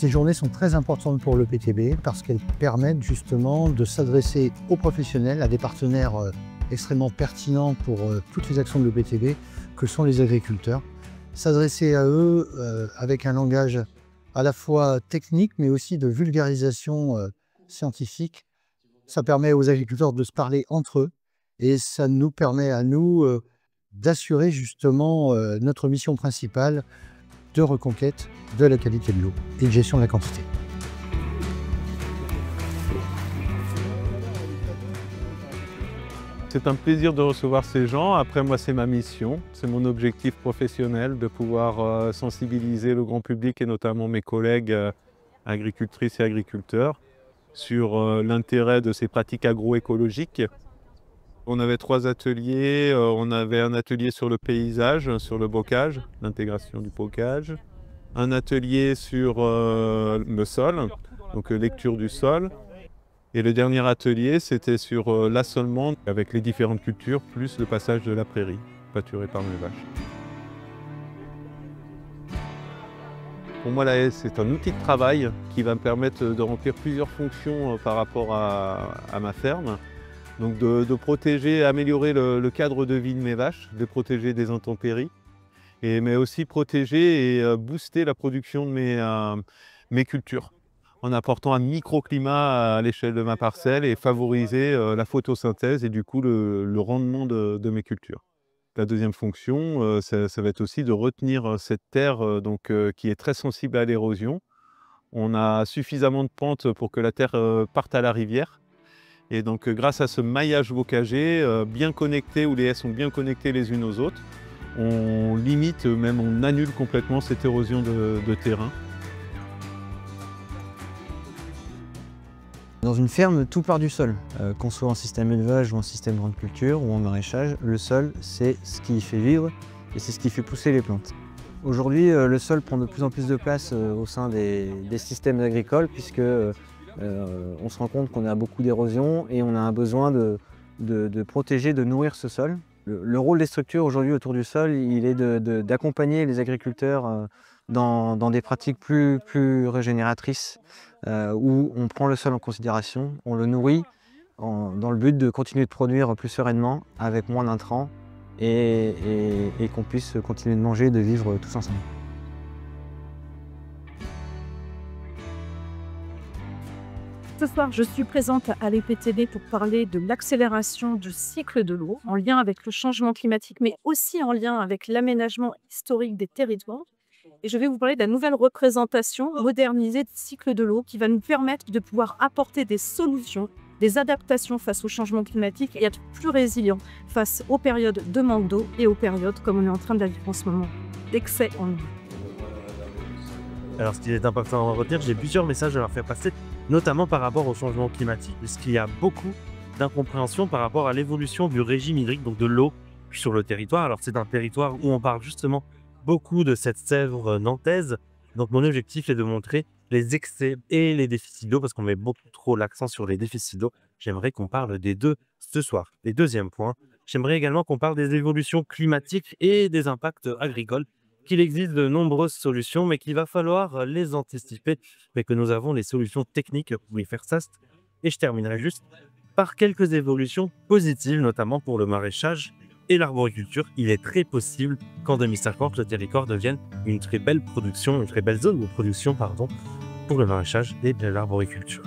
Ces journées sont très importantes pour le PTB parce qu'elles permettent justement de s'adresser aux professionnels, à des partenaires extrêmement pertinents pour toutes les actions de l'EPTB, que sont les agriculteurs. S'adresser à eux avec un langage à la fois technique, mais aussi de vulgarisation scientifique. Ça permet aux agriculteurs de se parler entre eux et ça nous permet à nous d'assurer justement notre mission principale de reconquête de la qualité de l'eau et de gestion de la quantité. C'est un plaisir de recevoir ces gens. Après, moi, c'est ma mission, c'est mon objectif professionnel de pouvoir sensibiliser le grand public et notamment mes collègues agricultrices et agriculteurs sur l'intérêt de ces pratiques agroécologiques. On avait 3 ateliers. On avait un atelier sur le paysage, sur le bocage, l'intégration du bocage. Un atelier sur le sol, donc lecture du sol. Et le dernier atelier, c'était sur l'assolement avec les différentes cultures, plus le passage de la prairie, pâturée par mes vaches. Pour moi, la haie, c'est un outil de travail qui va me permettre de remplir plusieurs fonctions par rapport à ma ferme. Donc de protéger, améliorer le cadre de vie de mes vaches, de protéger des intempéries, mais aussi protéger et booster la production de mes cultures, en apportant un microclimat à l'échelle de ma parcelle et favoriser la photosynthèse et du coup le rendement de mes cultures. La deuxième fonction, ça va être aussi de retenir cette terre qui est très sensible à l'érosion. On a suffisamment de pente pour que la terre parte à la rivière. Et donc grâce à ce maillage bocager bien connecté, où les haies sont bien connectées les unes aux autres, on limite, même on annule complètement cette érosion de terrain. Dans une ferme, tout part du sol. Qu'on soit en système élevage ou en système grande culture ou en maraîchage, le sol, c'est ce qui fait vivre et c'est ce qui fait pousser les plantes. Aujourd'hui, le sol prend de plus en plus de place au sein des systèmes agricoles puisque on se rend compte qu'on a beaucoup d'érosion et on a un besoin de protéger, de nourrir ce sol. Le rôle des structures aujourd'hui autour du sol, il est d'accompagner les agriculteurs dans des pratiques plus régénératrices où on prend le sol en considération, on le nourrit dans le but de continuer de produire plus sereinement avec moins d'intrants et qu'on puisse continuer de manger et de vivre tous ensemble. Ce soir, je suis présente à l'EPTB pour parler de l'accélération du cycle de l'eau en lien avec le changement climatique, mais aussi en lien avec l'aménagement historique des territoires. Et je vais vous parler de la nouvelle représentation modernisée du cycle de l'eau qui va nous permettre de pouvoir apporter des solutions, des adaptations face au changement climatique et être plus résilients face aux périodes de manque d'eau et aux périodes comme on est en train de la vivre en ce moment, d'excès en eau. Alors, ce qui est important à retenir, j'ai plusieurs messages à leur faire passer, notamment par rapport au changement climatique, puisqu'il y a beaucoup d'incompréhension par rapport à l'évolution du régime hydrique, donc de l'eau sur le territoire. Alors, c'est un territoire où on parle justement beaucoup de cette Sèvre nantaise. Donc, mon objectif est de montrer les excès et les déficits d'eau, parce qu'on met beaucoup trop l'accent sur les déficits d'eau. J'aimerais qu'on parle des deux ce soir. Et deuxième point, j'aimerais également qu'on parle des évolutions climatiques et des impacts agricoles, qu'il existe de nombreuses solutions, mais qu'il va falloir les anticiper, mais que nous avons les solutions techniques pour y faire face. Et je terminerai juste par quelques évolutions positives, notamment pour le maraîchage et l'arboriculture. Il est très possible qu'en 2050, le territoire devienne une très belle production, une très belle zone de production, pour le maraîchage et l'arboriculture.